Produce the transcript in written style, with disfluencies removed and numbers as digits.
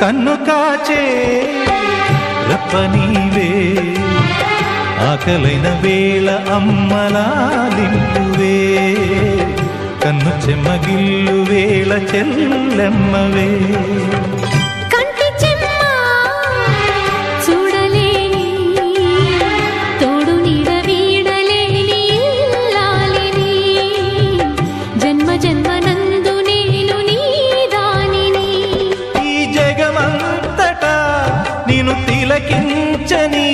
కన్ను కాచే రప్పనీవే ఆకలైన వేళ అమ్మలాలింపువే కన్ను చెమ్మగిల్లు వేళ చెల్లెమ్మవే తిలకించని